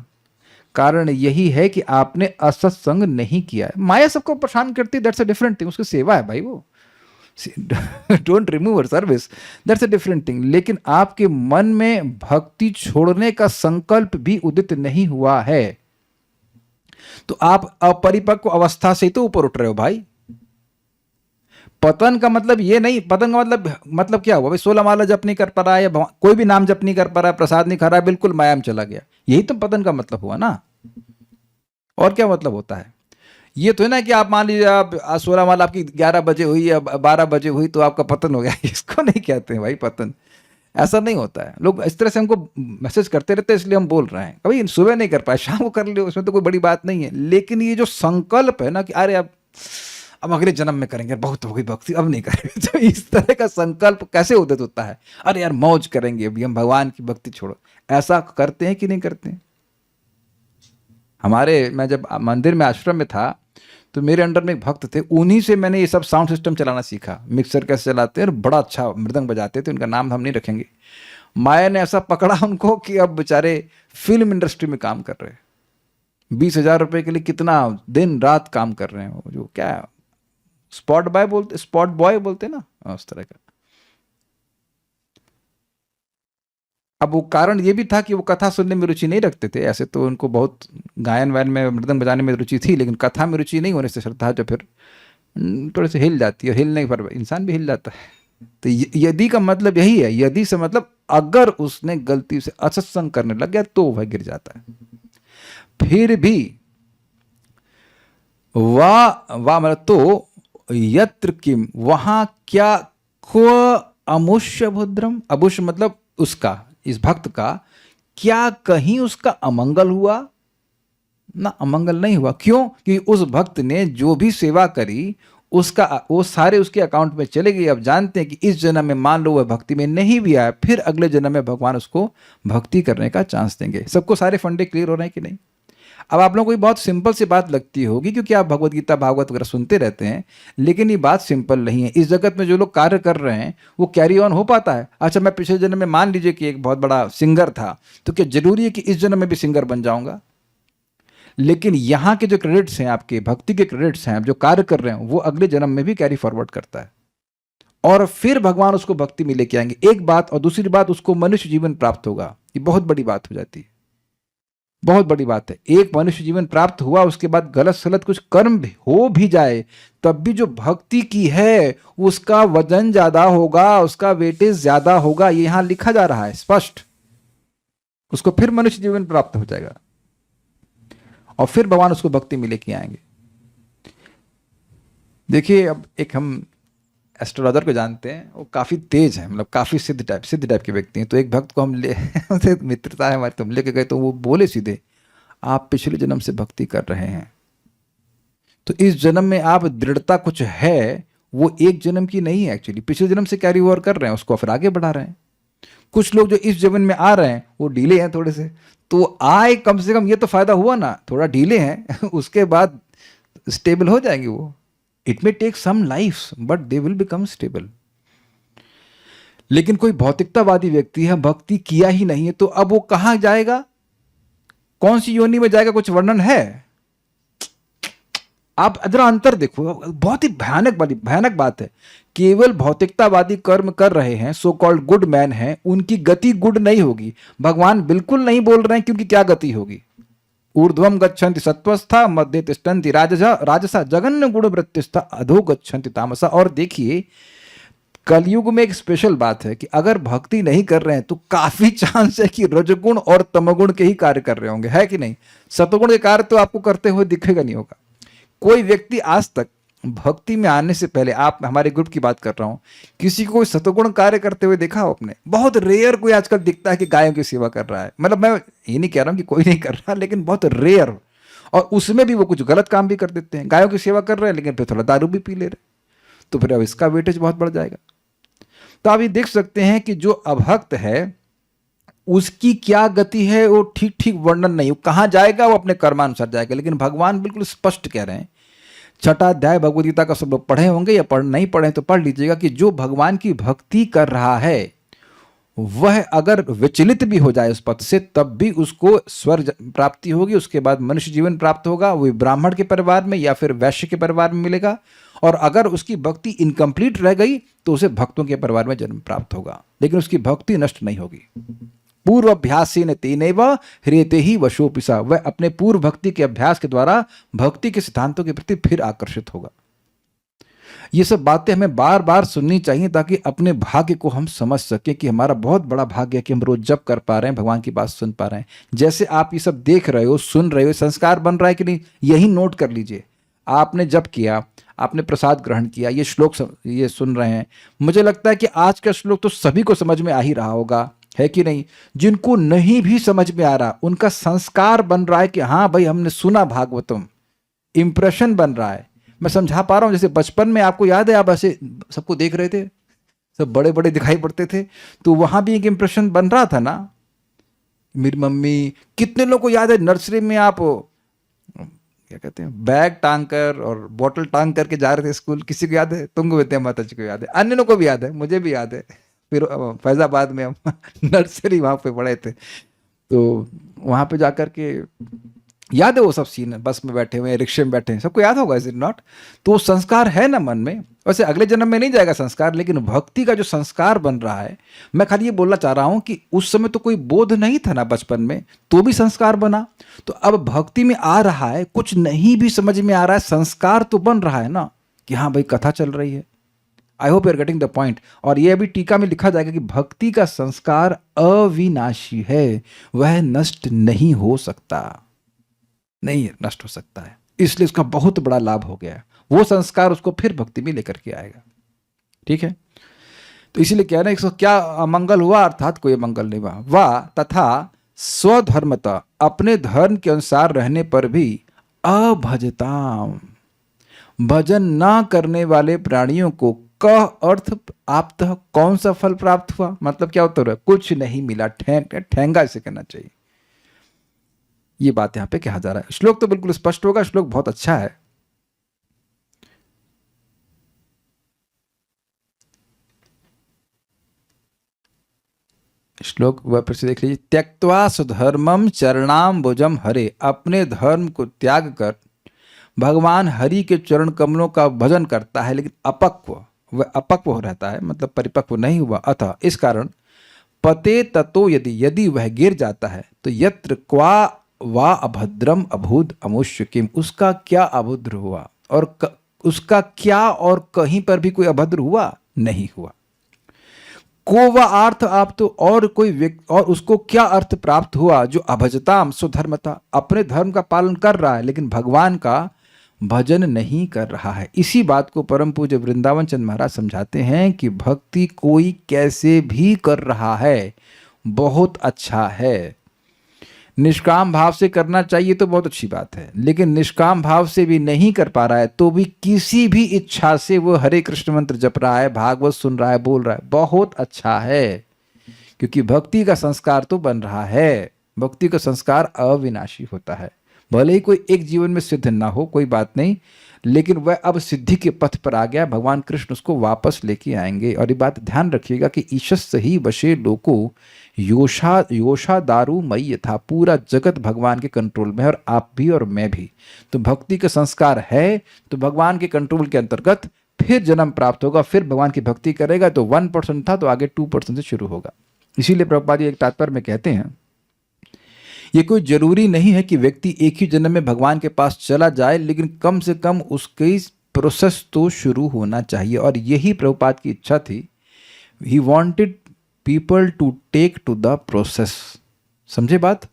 A: कारण यही है कि आपने असत्संग नहीं किया है। माया सबको परेशान करती है, दैट्स अ डिफरेंट थिंग, उसकी सेवा है भाई वो, don't remove her service, that's a different thing. लेकिन आपके मन में भक्ति छोड़ने का संकल्प भी उदित नहीं हुआ है, तो आप अपरिपक्व अवस्था से तो ऊपर उठ रहे हो भाई। पतन का मतलब ये नहीं, पतन का मतलब क्या हुआ भाई? 16 माला जप नहीं कर पा रहा है, या कोई भी नाम जप नहीं कर पा रहा है, प्रसाद नहीं खा रहा है, बिल्कुल माया में चला गया, यही तो पतन का मतलब हुआ ना। और क्या मतलब होता है? ये तो है ना कि आप मान लीजिए आप 16 माल आपकी 11 बजे हुई या 12 बजे हुई तो आपका पतन हो गया। इसको नहीं कहते हैं भाई पतन। ऐसा नहीं होता है। लोग इस तरह से हमको मैसेज करते रहते हैं, इसलिए हम बोल रहे हैं। कभी सुबह नहीं कर पाए, शाम को कर लियो, उसमें तो कोई बड़ी बात नहीं है। लेकिन ये जो संकल्प है ना कि अरे अब अगले जन्म में करेंगे, बहुत हो गई भक्ति, अब नहीं करेंगे, तो इस तरह का संकल्प कैसे उदित होता है? अरे यार मौज करेंगे, अभी हम भगवान की भक्ति छोड़ो। ऐसा करते हैं कि नहीं करते हैं? मैं जब मंदिर में आश्रम में था तो मेरे अंडर में एक भक्त थे, उन्हीं से मैंने ये सब साउंड सिस्टम चलाना सीखा। मिक्सर कैसे चलाते हैं, और बड़ा अच्छा मृदंग बजाते थे, उनका नाम हम नहीं रखेंगे। माया ने ऐसा पकड़ा उनको कि अब बेचारे फिल्म इंडस्ट्री में काम कर रहे हैं। 20,000 रुपए के लिए कितना दिन रात काम कर रहे हैं। जो क्या स्पॉट बॉय बोलते ना, उस तरह का। अब वो कारण ये भी था कि वो कथा सुनने में रुचि नहीं रखते थे। ऐसे तो उनको बहुत गायन वायन में, मृदंग बजाने में रुचि थी, लेकिन कथा में रुचि नहीं होने से श्रद्धा जो फिर थोड़े से हिल जाती है। हिलने पर इंसान भी हिल जाता है। तो यदि का मतलब यही है। यदि से मतलब अगर उसने गलती से असत्संग करने लग गया तो वह गिर जाता है। फिर भी वाह मतलब तो यत्र किम, वहां क्या, क्व अमुष्य भद्रम, अमुष्य मतलब उसका, इस भक्त का क्या कहीं उसका अमंगल हुआ? ना, अमंगल नहीं हुआ। क्यों? कि उस भक्त ने जो भी सेवा करी उसका वो सारे उसके अकाउंट में चले गए। अब जानते हैं कि इस जन्म में मान लो वह भक्ति में नहीं भी आया, फिर अगले जन्म में भगवान उसको भक्ति करने का चांस देंगे। सबको सारे फंडे क्लियर हो रहे हैं कि नहीं? अब आप लोगों को बहुत सिंपल सी बात लगती होगी क्योंकि आप भगवत गीता भागवत वगैरह सुनते रहते हैं, लेकिन ये बात सिंपल नहीं है। इस जगत में जो लोग कार्य कर रहे हैं वो कैरी ऑन हो पाता है? अच्छा, मैं पिछले जन्म में मान लीजिए कि एक बहुत बड़ा सिंगर था, तो क्या जरूरी है कि इस जन्म में भी सिंगर बन जाऊंगा? लेकिन यहाँ के जो क्रेडिट्स हैं, आपके भक्ति के क्रेडिट्स हैं, आप जो कार्य कर रहे हैं, वो अगले जन्म में भी कैरी फॉरवर्ड करता है, और फिर भगवान उसको भक्ति में लेके आएंगे। एक बात, और दूसरी बात, उसको मनुष्य जीवन प्राप्त होगा। ये बहुत बड़ी बात हो जाती है, बहुत बड़ी बात है। एक मनुष्य जीवन प्राप्त हुआ, उसके बाद गलत सलत कुछ कर्म भी हो भी जाए, तब भी जो भक्ति की है उसका वजन ज्यादा होगा, उसका वेटेज ज्यादा होगा। ये यहां लिखा जा रहा है स्पष्ट। उसको फिर मनुष्य जीवन प्राप्त हो जाएगा और फिर भगवान उसको भक्ति में लेके आएंगे। देखिए, अब एक हम एस्ट्रोलॉजर को जानते हैं, वो काफ़ी तेज है, मतलब काफ़ी सिद्ध टाइप के व्यक्ति हैं। तो एक भक्त को हम मित्रता है हमारी, तो हम लेके गए, तो वो बोले सीधे, आप पिछले जन्म से भक्ति कर रहे हैं, तो इस जन्म में आप दृढ़ता कुछ है, वो एक जन्म की नहीं है एक्चुअली, पिछले जन्म से कैरी ओवर कर रहे हैं, उसको फिर आगे बढ़ा रहे हैं। कुछ लोग जो इस जन्म में आ रहे हैं वो डीले हैं थोड़े से, तो आए कम से कम, ये तो फायदा हुआ ना, थोड़ा डीले हैं, उसके बाद स्टेबल हो जाएंगे वो। It may take some life but they will become stable. लेकिन कोई भौतिकतावादी व्यक्ति है, भक्ति किया ही नहीं है, तो अब वो कहां जाएगा, कौन सी योनि में जाएगा? कुछ वर्णन है? आप जरा अंतर देखो, बहुत ही भयानक बात है। केवल भौतिकतावादी कर्म कर रहे हैं, सो कॉल्ड गुड मैन हैं, उनकी गति गुड नहीं होगी। भगवान बिल्कुल नहीं बोल रहे हैं, क्योंकि क्या गति होगी? ऊर्ध्वम गच्छन्ति सत्वस्था, मध्य तिष्ठन्ति राजसा, जघन्य गुण वृत्तिस्था, अधो गच्छन्ति तामसा। और देखिए, कलयुग में एक स्पेशल बात है कि अगर भक्ति नहीं कर रहे हैं तो काफी चांस है कि रजगुण और तमगुण के ही कार्य कर रहे होंगे, है कि नहीं? सतगुण के कार्य तो आपको करते हुए दिखेगा नहीं होगा। कोई व्यक्ति आज तक भक्ति में आने से पहले, आप हमारे ग्रुप की बात कर रहा हूं, किसी को सतगुण कार्य करते हुए देखा हो आपने? बहुत रेयर कोई आजकल दिखता है कि गायों की सेवा कर रहा है। मतलब मैं ये नहीं कह रहा हूं कि कोई नहीं कर रहा, लेकिन बहुत रेयर, और उसमें भी वो कुछ गलत काम भी कर देते हैं। गायों की सेवा कर रहे हैं लेकिन फिर थोड़ा दारू भी पी ले रहे, तो फिर अब इसका वेटेज बहुत बढ़ जाएगा। तो आप ये देख सकते हैं कि जो अभक्त है उसकी क्या गति है, वो ठीक वर्णन नहीं, वो कहां जाएगा, वो अपने कर्मानुसार जाएगा। लेकिन भगवान बिल्कुल स्पष्ट कह रहे हैं, 6वां अध्याय भगवद गीता का सब लोग पढ़े होंगे, या नहीं पढ़े तो पढ़ लीजिएगा, कि जो भगवान की भक्ति कर रहा है वह अगर विचलित भी हो जाए उस पथ से, तब भी उसको स्वर्ग प्राप्ति होगी, उसके बाद मनुष्य जीवन प्राप्त होगा, वो ब्राह्मण के परिवार में या फिर वैश्य के परिवार में मिलेगा। और अगर उसकी भक्ति इनकम्प्लीट रह गई तो उसे भक्तों के परिवार में जन्म प्राप्त होगा, लेकिन उसकी भक्ति नष्ट नहीं होगी। पूर्व अभ्यासेन तेनैव ह्रियते ही वशोपिसा, वह अपने पूर्व भक्ति के अभ्यास के द्वारा भक्ति के सिद्धांतों के प्रति फिर आकर्षित होगा। ये सब बातें हमें बार बार सुननी चाहिए ताकि अपने भाग्य को हम समझ सकें कि हमारा बहुत बड़ा भाग्य है कि हम रोज जप कर पा रहे हैं, भगवान की बात सुन पा रहे हैं। जैसे आप ये सब देख रहे हो, सुन रहे हो, संस्कार बन रहा है कि नहीं, यही नोट कर लीजिए। आपने जप किया, आपने प्रसाद ग्रहण किया, ये श्लोक ये सुन रहे हैं, मुझे लगता है कि आज का श्लोक तो सभी को समझ में आ ही रहा होगा, है कि नहीं। जिनको नहीं भी समझ में आ रहा, उनका संस्कार बन रहा है कि हाँ भाई हमने सुना भागवतम, इंप्रेशन बन रहा है। मैं समझा पा रहा हूं, जैसे बचपन में आपको याद है आप ऐसे सबको देख रहे थे, सब बड़े बड़े दिखाई पड़ते थे, तो वहां भी एक इंप्रेशन बन रहा था ना। मेरी मम्मी, कितने लोगों को याद है नर्सरी में आप क्या कहते हैं, बैग टांग कर और बॉटल टांग करके जा रहे थे स्कूल, किसी को याद है? तुमको विद्या माता जी को याद है, अन्य लोगों को भी याद है, मुझे भी याद है। फिर फैजाबाद में हम नर्सरी वहां पे पढ़े थे, तो वहां पे जाकर के याद है वो सब सीन, बस में बैठे हुए हैं, रिक्शे में बैठे हैं, सबको याद होगा, इज इट नॉट? तो वो संस्कार है ना मन में। वैसे अगले जन्म में नहीं जाएगा संस्कार, लेकिन भक्ति का जो संस्कार बन रहा है, मैं खाली ये बोलना चाह रहा हूं कि उस समय तो कोई बोध नहीं था ना बचपन में, तो भी संस्कार बना। तो अब भक्ति में आ रहा है, कुछ नहीं भी समझ में आ रहा है, संस्कार तो बन रहा है ना कि हाँ भाई कथा चल रही है। I hope you are getting the point. और ये अभी टीका में लिखा जाएगा कि भक्ति का संस्कार अविनाशी है, वह नष्ट नहीं हो सकता, नहीं नष्ट हो सकता है, इसलिए उसका बहुत बड़ा लाभ हो गया है। वो संस्कार उसको फिर भक्ति में लेकर के आएगा, ठीक है। तो इसीलिए कह रहे हैं इसको क्या अमंगल हुआ, अर्थात कोई मंगल नहीं हुआ। वाह तथा स्वधर्मता, अपने धर्म के अनुसार रहने पर भी अभजताम, भजन ना करने वाले प्राणियों को कह अर्थ आपतः कौन सा फल प्राप्त हुआ, मतलब क्या उत्तर है, कुछ नहीं मिला, ठेंगा इसे कहना चाहिए। ये बात यहां पे कहा जा रहा है। श्लोक तो बिल्कुल स्पष्ट होगा, श्लोक बहुत अच्छा है। श्लोक वह फिर से देख लीजिए। त्यक्त्वा सुधर्मम चरणाम्बुजम हरे, अपने धर्म को त्याग कर भगवान हरि के चरण कमलों का भजन करता है, लेकिन अपक्व, वह अपक्व रहता है, मतलब परिपक्व नहीं हुआ। अतः इस कारण पते ततो यदि, यदि वह गिर जाता है तो यत्र क्वा वा अभद्रम अभूत अमुष्य किम, उसका क्या अभद्र हुआ, और उसका क्या और कहीं पर भी कोई अभद्र हुआ नहीं हुआ। को व अर्थ आप तो, और कोई व्यक्ति, और उसको क्या अर्थ प्राप्त हुआ जो अभजताम स्वधर्मता, अपने धर्म का पालन कर रहा है लेकिन भगवान का भजन नहीं कर रहा है। इसी बात को परम पूज्य वृंदावन चंद महाराज समझाते हैं कि भक्ति कोई कैसे भी कर रहा है बहुत अच्छा है, निष्काम भाव से करना चाहिए तो बहुत अच्छी बात है, लेकिन निष्काम भाव से भी नहीं कर पा रहा है तो भी किसी भी इच्छा से वो हरे कृष्ण मंत्र जप रहा है, भागवत सुन रहा है, बोल रहा है, बहुत अच्छा है, क्योंकि भक्ति का संस्कार तो बन रहा है। भक्ति का संस्कार अविनाशी होता है, भले ही कोई एक जीवन में सिद्ध ना हो, कोई बात नहीं, लेकिन वह अब सिद्धि के पथ पर आ गया, भगवान कृष्ण उसको वापस लेके आएंगे। और ये बात ध्यान रखिएगा कि ईशस ही वशे लोको योषा दारू मई यथा, पूरा जगत भगवान के कंट्रोल में है, और आप भी और मैं भी। तो भक्ति का संस्कार है तो भगवान के कंट्रोल के अंतर्गत फिर जन्म प्राप्त होगा, फिर भगवान की भक्ति करेगा। तो 1% था तो आगे 2% से शुरू होगा। इसीलिए प्रभुपाद जी एक तात्पर्य में कहते हैं, ये कोई जरूरी नहीं है कि व्यक्ति एक ही जन्म में भगवान के पास चला जाए, लेकिन कम से कम उसकी प्रोसेस तो शुरू होना चाहिए। और यही प्रभुपाद की इच्छा थी, he wanted people to take to the process. समझे बात?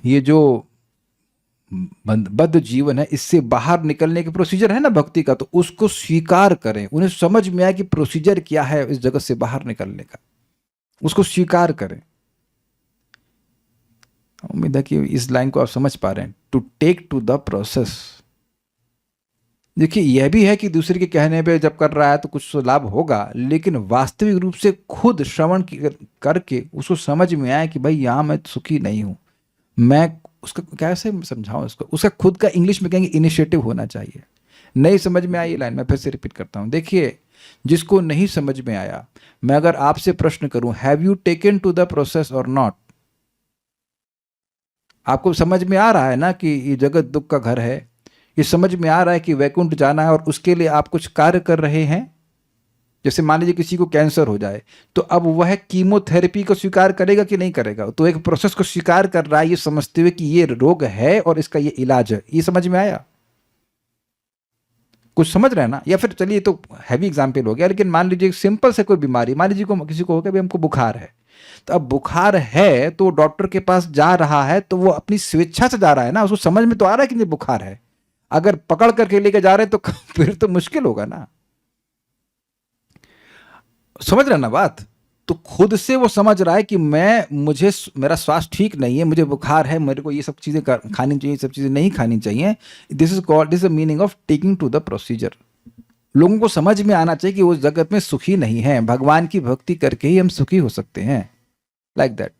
A: ये जो बद्ध जीवन है, इससे बाहर निकलने के प्रोसीजर है ना भक्ति का, तो उसको स्वीकार करें, उन्हें समझ में आए कि प्रोसीजर क्या है इस जगत से बाहर निकलने का, उसको स्वीकार करें। उम्मीद है कि इस लाइन को आप समझ पा रहे हैं, to take to the process. देखिए यह भी है कि दूसरे के कहने पे जब कर रहा है तो कुछ तो लाभ होगा, लेकिन वास्तविक रूप से खुद श्रवण करके उसको समझ में आए कि भाई यहाँ मैं सुखी नहीं हूं, मैं उसका कैसे समझाऊं इसको, उसका खुद का इंग्लिश में कहेंगे इनिशिएटिव होना चाहिए। नहीं समझ में आई ये लाइन, मैं फिर से रिपीट करता हूं। देखिए जिसको नहीं समझ में आया, मैं अगर आपसे प्रश्न करूं, have you taken to the process और नॉट, आपको समझ में आ रहा है ना कि ये जगत दुख का घर है, ये समझ में आ रहा है कि वैकुंठ जाना है, और उसके लिए आप कुछ कार्य कर रहे हैं। जैसे मान लीजिए किसी को कैंसर हो जाए, तो अब वह कीमोथेरेपी को स्वीकार करेगा कि नहीं करेगा, तो एक प्रोसेस को स्वीकार कर रहा है ये समझते हुए कि ये रोग है और इसका ये इलाज है। ये समझ में आया? कुछ समझ रहे हैं ना? या फिर चलिए तो हैवी एग्जाम्पल हो गया, लेकिन मान लीजिए सिंपल से कोई बीमारी, मान लीजिए किसी को हो गया, हमको बुखार है, तो अब बुखार है तो डॉक्टर के पास जा रहा है तो वो अपनी स्वेच्छा से जा रहा है ना, उसको समझ में तो आ रहा है कि ये बुखार है। अगर पकड़ करके लेके जा रहे हैं तो फिर तो मुश्किल होगा ना। समझ रहे हैं ना बात? तो खुद से वो समझ रहा है कि मेरा स्वास्थ्य ठीक नहीं है, मुझे बुखार है, मेरे को ये सब चीजें खानी चाहिए, सब चीजें नहीं खानी चाहिए। This is the meaning of taking to the procedure. लोगों को समझ में आना चाहिए कि वो जगत में सुखी नहीं है, भगवान की भक्ति करके ही हम सुखी हो सकते हैं। Like that.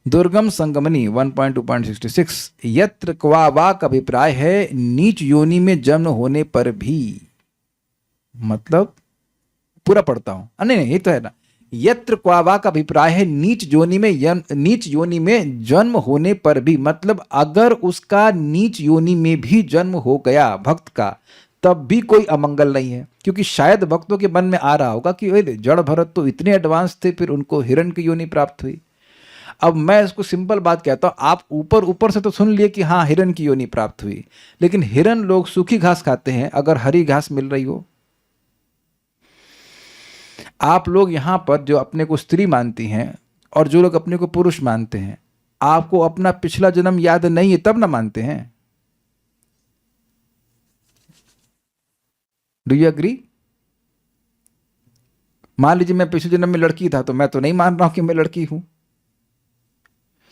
A: दुर्गम संगमनी 1.2.66 यत्र क्वा वाक अभिप्राय है नीच योनि में जन्म होने पर भी। मतलब पूरा पढ़ता हूं, नहीं ये तो है ना, यत्र क्वावा का अभिप्राय है नीच योनि में जन्म होने पर भी, मतलब अगर उसका नीच योनि में भी जन्म हो गया भक्त का, तब भी कोई अमंगल नहीं है। क्योंकि शायद भक्तों के मन में आ रहा होगा कि जड़ भरत तो इतने एडवांस थे, फिर उनको हिरण की योनि प्राप्त हुई। अब मैं इसको सिंपल बात कहता हूं, आप ऊपर से तो सुन लिए कि हाँ हिरण की योनि प्राप्त हुई, लेकिन हिरण लोग सूखी घास खाते हैं अगर हरी घास मिल रही हो। आप लोग यहां पर जो अपने को स्त्री मानती हैं और जो लोग अपने को पुरुष मानते हैं, आपको अपना पिछला जन्म याद नहीं है तब ना मानते हैं। Do you agree? मान लीजिए मैं पिछले जन्म में लड़की था, तो मैं तो नहीं मान रहा हूं कि मैं लड़की हूं।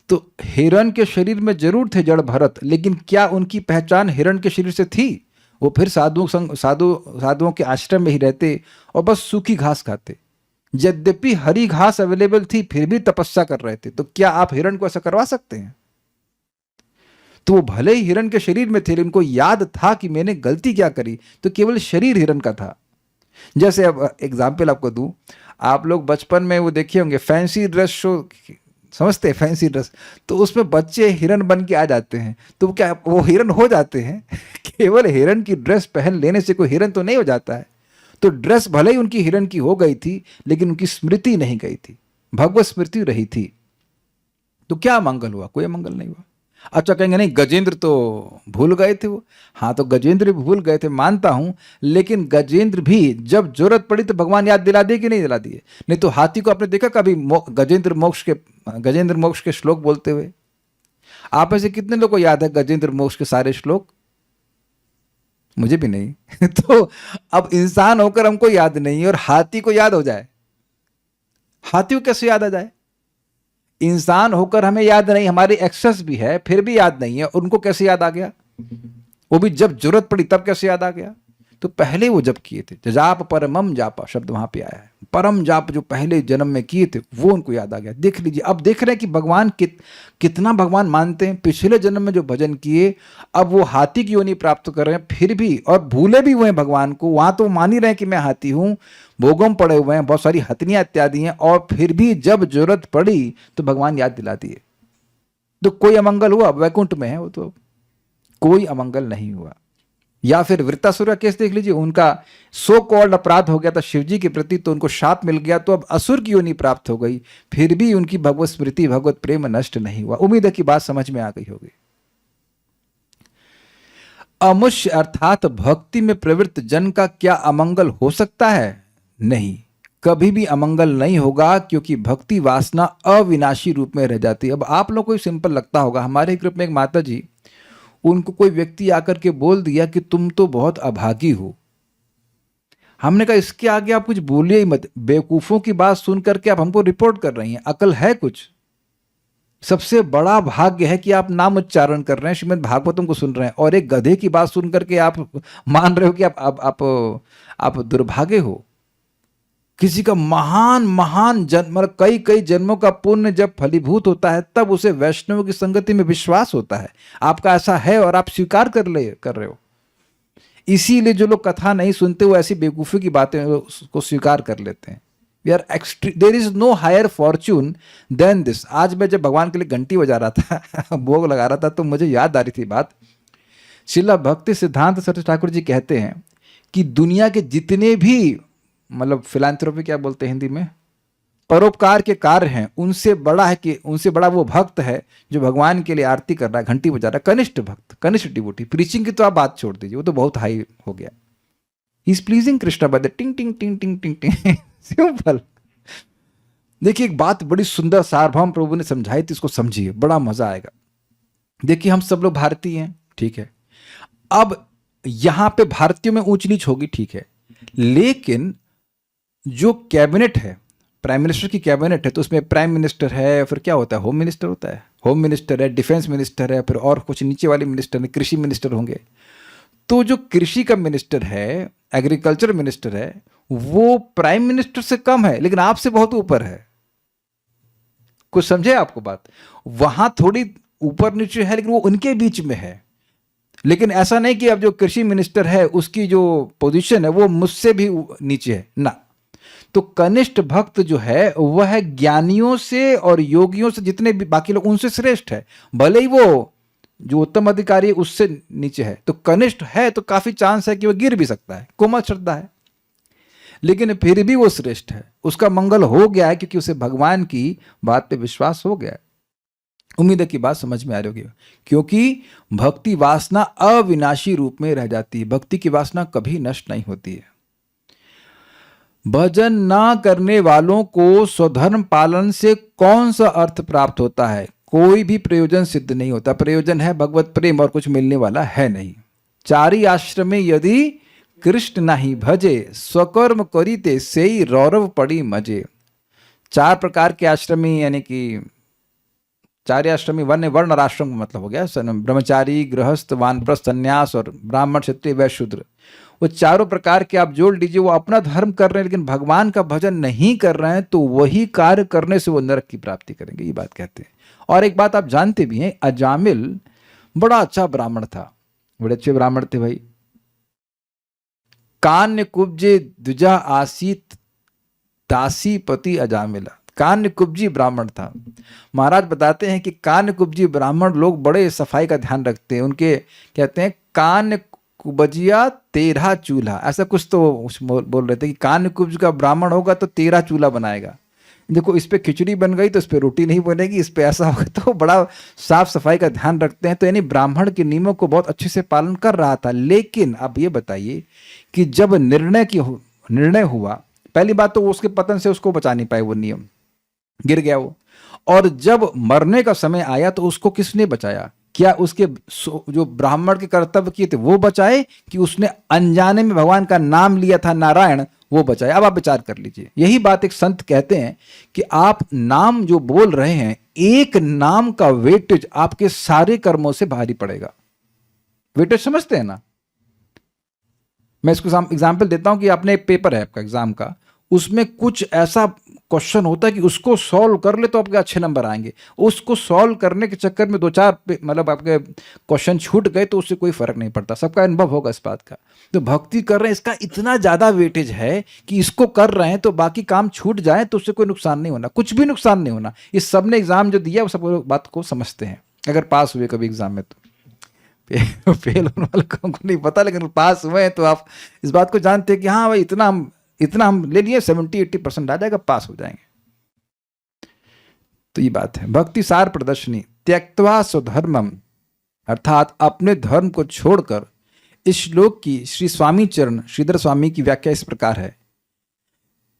A: तो हिरण के शरीर में जरूर थे जड़ भरत, लेकिन क्या उनकी पहचान हिरण के शरीर से थी? वो फिर साधुओं के आश्रम में ही रहते और बस सूखी घास खाते। यद्यपि हरी घास अवेलेबल थी फिर भी तपस्या कर रहे थे। तो क्या आप हिरण को ऐसा करवा सकते हैं? तो वो भले ही हिरण के शरीर में थे, उनको याद था कि मैंने गलती क्या करी, तो केवल शरीर हिरण का था। जैसे अब एग्जाम्पल आपको दूं, आप लोग बचपन में वो देखे होंगे फैंसी ड्रेस शो, समझते हैं फैंसी ड्रेस, तो उसमें बच्चे हिरण बन के आ जाते हैं, तो क्या वो हिरण हो जाते हैं? केवल हिरण की ड्रेस पहन लेने से कोई हिरण तो नहीं हो जाता है। तो ड्रेस भले ही उनकी हिरण की हो गई थी, लेकिन उनकी स्मृति नहीं गई थी, भगवत स्मृति रही थी। तो क्या मंगल हुआ? कोई मंगल नहीं हुआ। अच्छा कहेंगे नहीं गजेंद्र तो भूल गए थे वो। हाँ तो गजेंद्र भी भूल गए थे मानता हूं, लेकिन गजेंद्र भी जब जरूरत पड़ी तो भगवान याद दिला दिए कि नहीं दिला दिए? नहीं तो हाथी को आपने देखा कभी गजेंद्र मोक्ष के श्लोक बोलते हुए? आप में से कितने लोगों को याद है गजेंद्र मोक्ष के सारे श्लोक? मुझे भी नहीं। तो अब इंसान होकर हमको याद नहीं और हाथी को याद हो जाए, हाथी को कैसे याद आ जाए? इंसान होकर हमें याद नहीं, हमारी एक्सेस भी है फिर भी याद नहीं है, उनको कैसे याद आ गया? वो भी जब जरूरत पड़ी तब कैसे याद आ गया? तो पहले वो जब किए थे, जाप परमम जापा शब्द वहां पे आया है, परम जाप जो पहले जन्म में किए थे वो उनको याद आ गया। देख लीजिए, अब देख रहे हैं कि भगवान कितना भगवान मानते हैं। पिछले जन्म में जो भजन किए, अब वो हाथी की योनि प्राप्त कर रहे हैं फिर भी, और भूले भी हुए हैं भगवान को। वहां तो मान ही रहे हैं कि मैं हाथी हूं, भोगों में पड़े हुए हैं, बहुत सारी हथनियां इत्यादि हैं, और फिर भी जब जरूरत पड़ी तो भगवान याद दिला दिए। तो कोई अमंगल हुआ? वैकुंठ में है वो, तो कोई अमंगल नहीं हुआ। या फिर वृत्तासुर का केस देख लीजिए, उनका सो कॉल्ड अपराध हो गया था शिव जी के प्रति, तो उनको शाप मिल गया, तो अब असुर की योनि प्राप्त हो गई, फिर भी उनकी भगवत स्मृति भगवत प्रेम नष्ट नहीं हुआ। उम्मीद है कि बात समझ में आ गई होगी। अमुष्य अर्थात भक्ति में प्रवृत्त जन का क्या अमंगल हो सकता है? नहीं, कभी भी अमंगल नहीं होगा, क्योंकि भक्ति वासना अविनाशी रूप में रह जाती है। अब आप लोग को सिंपल लगता होगा, हमारे ग्रुप में एक माता जी, उनको कोई व्यक्ति आकर के बोल दिया कि तुम तो बहुत अभागी हो। हमने कहा इसके आगे आप कुछ बोलिए ही मत, बेवकूफों की बात सुन करके आप हमको रिपोर्ट कर रही हैं, अकल है कुछ? सबसे बड़ा भाग्य है कि आप नाम उच्चारण कर रहे हैं, श्रीमद् भागवतम को सुन रहे हैं, और एक गधे की बात सुन करके आप मान रहे हो कि आप दुर्भागे हो। किसी का महान महान जन्म, कई जन्मों का पुण्य जब फलीभूत होता है, तब उसे वैष्णव की संगति में विश्वास होता है। आपका ऐसा है और आप स्वीकार कर रहे हो। इसीलिए जो लोग कथा नहीं सुनते वो ऐसी बेवकूफी की बातें को स्वीकार कर लेते हैं। There is no higher fortune than this. आज मैं जब भगवान के लिए घंटी बजा रहा था, भोग लगा रहा था, तो मुझे याद आ रही थी बात। श्रील भक्ति सिद्धांत सरस्वती ठाकुर जी कहते हैं कि दुनिया के जितने भी, मतलब फिलैंथ्रोपी क्या बोलते हैं हिंदी में, परोपकार के कार्य हैं उनसे बड़ा है कि उनसे बड़ा वो भक्त है जो भगवान के लिए आरती कर रहा है, घंटी बजा रहा है, कनिष्ठ भक्त, कनिष्ठ डिवोटी। प्रीचिंग की तो आप बात छोड़ दीजिए, वो तो बहुत हाई हो गया। He is pleasing Krishna by the टिंग टिंग टिंग टिंग टिंग टिंग। सिंपल। देखिए एक बात बड़ी सुंदर सार्वभौम प्रभु ने समझाई थी, इसको समझिए, बड़ा मजा आएगा। देखिए हम सब लोग भारतीय हैं, ठीक है। अब यहां पे भारतीयों में ऊंच नीच होगी, ठीक है, लेकिन जो कैबिनेट है, प्राइम मिनिस्टर की कैबिनेट है, तो उसमें प्राइम मिनिस्टर है, फिर क्या होता है, होम मिनिस्टर होता है, होम मिनिस्टर है, डिफेंस मिनिस्टर है, फिर और कुछ नीचे वाले मिनिस्टर हैं, कृषि मिनिस्टर होंगे। तो जो कृषि का मिनिस्टर है, एग्रीकल्चर मिनिस्टर है, वो प्राइम मिनिस्टर से कम है लेकिन आपसे बहुत ऊपर है। कुछ समझे आपको बात? वहां थोड़ी ऊपर नीचे है लेकिन वो उनके बीच में है। लेकिन ऐसा नहीं कि अब जो कृषि मिनिस्टर है उसकी जो पोजीशन है वो मुझसे भी नीचे है ना। तो कनिष्ठ भक्त जो है वह ज्ञानियों से और योगियों से, जितने भी बाकी लोग, उनसे श्रेष्ठ है। भले ही वो जो उत्तम अधिकारी है उससे नीचे है, तो कनिष्ठ है तो काफी चांस है कि वो गिर भी सकता है, कोमल श्रद्धा है, लेकिन फिर भी वो श्रेष्ठ है। उसका मंगल हो गया है क्योंकि उसे भगवान की बात पे विश्वास हो गया है। उम्मीद है कि बात समझ में आ रही होगी। क्योंकि भक्ति वासना अविनाशी रूप में रह जाती है, भक्ति की वासना कभी नष्ट नहीं होती है। भजन ना करने वालों को स्वधर्म पालन से कौन सा अर्थ प्राप्त होता है? कोई भी प्रयोजन सिद्ध नहीं होता। प्रयोजन है भगवत प्रेम और कुछ मिलने वाला है नहीं। चारी आश्रम में यदि कृष्ण नहीं भजे, स्वकर्म करीते सेई रौरव पड़ी मजे। 4 प्रकार के आश्रमी, यानी कि 4 आश्रमी, वर्ण आश्रम का मतलब हो गया ब्रह्मचारी, गृहस्थ, वानप्रस्थ, सन्यास और ब्राह्मण, क्षत्रिय, वैश्य, शूद्र। वो चारों प्रकार के आप जोड़ लीजिए, वो अपना धर्म कर रहे हैं लेकिन भगवान का भजन नहीं कर रहे हैं, तो वही कार्य करने से वो नरक की प्राप्ति करेंगे, ये बात कहते हैं। और एक बात आप जानते भी हैं, अजामिल बड़ा अच्छा ब्राह्मण था, बड़े अच्छे ब्राह्मण थे भाई। कान्य कुब्जे द्विजा आसीत दासी पति अजामिला। कान्य कुब्जी ब्राह्मण था। महाराज बताते हैं कि कान्य कुब्जी ब्राह्मण लोग बड़े सफाई का ध्यान रखते हैं। उनके कहते हैं कान्य कुबजिया 13 चूल्हा, ऐसा कुछ तो बोल रहे थे कि कान्य कुब्ज का ब्राह्मण होगा तो 13 चूल्हा बनाएगा। देखो इस पे खिचड़ी बन गई तो इस पे रोटी नहीं बनेगी, इस पे ऐसा होगा, तो बड़ा साफ सफाई का ध्यान रखते हैं। तो यानी ब्राह्मण के नियमों को बहुत अच्छे से पालन कर रहा था। लेकिन अब ये बताइए कि जब निर्णय हुआ, पहली बात तो उसके पतन से उसको बचा नहीं पाए, वो नियम गिर गया वो। और जब मरने का समय आया तो उसको किसने बचाया? क्या उसके जो ब्राह्मण के कर्तव्य किए थे वो बचाए, कि उसने अनजाने में भगवान का नाम लिया था नारायण, वो बचाए? अब आप विचार कर लीजिए। यही बात एक संत कहते हैं कि आप नाम जो बोल रहे हैं, एक नाम का वेटेज आपके सारे कर्मों से भारी पड़ेगा। वेटेज समझते हैं ना? मैं इसको एग्जाम्पल देता हूं कि आपने एक पेपर है आपका एग्जाम का, उसमें कुछ ऐसा क्वेश्चन होता है कि उसको सॉल्व कर ले तो आपके अच्छे नंबर आएंगे। उसको सॉल्व करने के चक्कर में 2-4 मतलब आपके क्वेश्चन छूट गए तो उससे कोई फर्क नहीं पड़ता। सबका अनुभव होगा इस बात का। तो भक्ति कर रहे हैं, इसका इतना ज़्यादा वेटेज है कि इसको कर रहे हैं तो बाकी काम छूट जाए तो उससे कोई नुकसान नहीं होना, कुछ भी नुकसान नहीं होना। इस सब ने एग्जाम जो दिया वो सब बात को समझते हैं। अगर पास हुए कभी एग्जाम में तो फेल होने वाले को नहीं पता, लेकिन पास हुए हैं तो आप इस बात को जानते हैं कि हाँ भाई इतना हम ले लिए, 70-80% आ जाएगा, पास हो जाएंगे। तो ये बात है। भक्ति सार प्रदर्शनी त्यक्त्वा स्वधर्मम, अर्थात अपने धर्म को छोड़कर। इस श्लोक की श्री स्वामी चरण श्रीधर स्वामी की व्याख्या इस प्रकार है: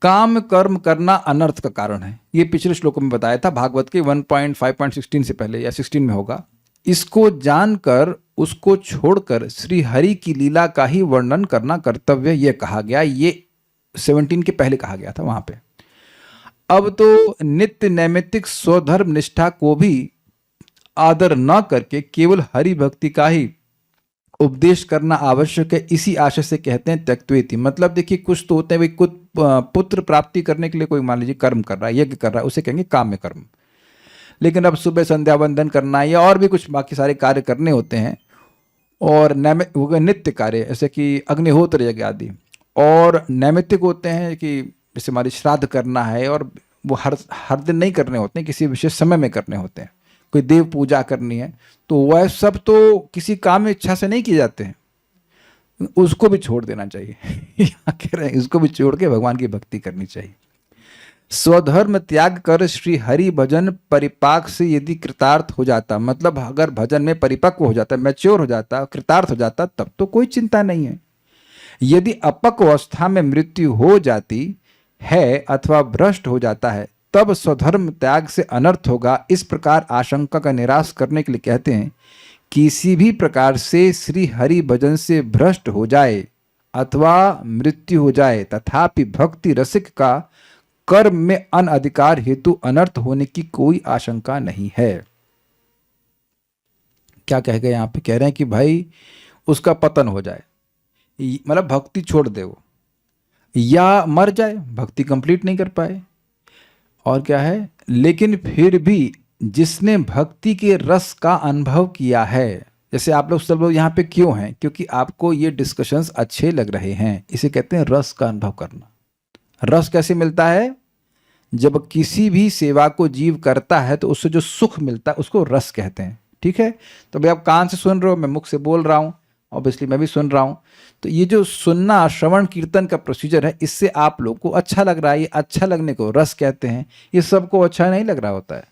A: काम कर्म करना अनर्थ का कारण है। ये पिछले श्लोकों में बताया था, भागवत के 1.5.16 से पहले या 16 में होगा। इसको जानकर उसको छोड़कर श्री हरि की लीला का ही वर्णन करना कर्तव्य, यह कहा गया। ये 17 के पहले कहा गया था वहां पे। अब तो नित्य नैमित्तिक स्वधर्म निष्ठा को भी आदर न करके केवल हरि भक्ति का ही उपदेश करना आवश्यक है। इसी आशय से कहते हैं त्यक्त्वेति। मतलब देखिए कुछ तो होते हैं भाई, पुत्र प्राप्ति करने के लिए कोई मान लीजिए कर्म कर रहा है, यज्ञ कर रहा है, उसे कहेंगे काम्य कर्म। लेकिन अब सुबह संध्या वंदन करना है या और भी कुछ बाकी सारे कार्य करने होते हैं, और नित्य कार्य जैसे कि अग्निहोत्र यज्ञ आदि, और नैमित्तिक होते हैं कि जैसे हमारी श्राद्ध करना है, और वो हर दिन नहीं करने होते हैं, किसी विशेष समय में करने होते हैं। कोई देव पूजा करनी है तो वह सब तो किसी काम में इच्छा से नहीं किए जाते हैं, उसको भी छोड़ देना चाहिए। यहाँ कह रहे हैं इसको भी छोड़ के भगवान की भक्ति करनी चाहिए। स्वधर्म त्याग कर श्री हरि भजन परिपाक से यदि कृतार्थ हो जाता, मतलब अगर भजन में परिपक्व हो जाता, मैच्योर हो जाता, कृतार्थ हो जाता, तब तो कोई चिंता नहीं है। यदि अपक्व अवस्था में मृत्यु हो जाती है अथवा भ्रष्ट हो जाता है, तब स्वधर्म त्याग से अनर्थ होगा। इस प्रकार आशंका का निराश करने के लिए कहते हैं, किसी भी प्रकार से श्री हरि भजन से भ्रष्ट हो जाए अथवा मृत्यु हो जाए, तथापि भक्ति रसिक का कर्म में अनधिकार हेतु अनर्थ होने की कोई आशंका नहीं है। क्या कह गए यहां पे? कह रहे हैं कि भाई उसका पतन हो जाए, मतलब भक्ति छोड़ दे वो, या मर जाए, भक्ति कंप्लीट नहीं कर पाए, और क्या है, लेकिन फिर भी जिसने भक्ति के रस का अनुभव किया है, जैसे आप लोग सब लोग यहाँ पे क्यों हैं? क्योंकि आपको ये डिस्कशंस अच्छे लग रहे हैं, इसे कहते हैं रस का अनुभव करना। रस कैसे मिलता है? जब किसी भी सेवा को जीव करता है तो उससे जो सुख मिलता है उसको रस कहते हैं। ठीक है, तो भाई आप कान से सुन रहे हो, मैं मुख से बोल रहा हूँ, ऑब्वियसली मैं भी सुन रहा हूँ, तो ये जो सुनना, श्रवण कीर्तन का प्रोसीजर है, इससे आप लोग को अच्छा लग रहा है, ये अच्छा लगने को रस कहते हैं। ये सबको अच्छा नहीं लग रहा होता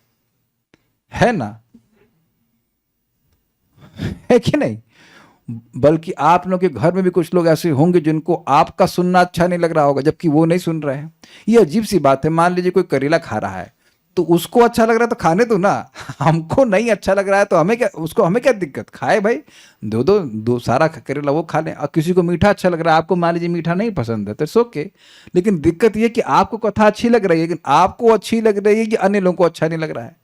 A: है ना? है कि नहीं? बल्कि आप लोगों के घर में भी कुछ लोग ऐसे होंगे जिनको आपका सुनना अच्छा नहीं लग रहा होगा, जबकि वो नहीं सुन रहे हैं। ये अजीब सी बात है। मान लीजिए कोई करेला खा रहा है, तो उसको अच्छा लग रहा है तो खाने दो ना। हमको नहीं अच्छा लग रहा है तो हमें क्या, उसको हमें क्या दिक्कत? खाए भाई, दो सारा करेला वो खा लें। और किसी को मीठा अच्छा लग रहा है, आपको मान लीजिए मीठा नहीं पसंद है तो इट्स ओके। लेकिन दिक्कत ये कि आपको कथा अच्छी लग रही है, लेकिन आपको अच्छी लग रही है कि अन्य लोगों को अच्छा नहीं लग रहा है।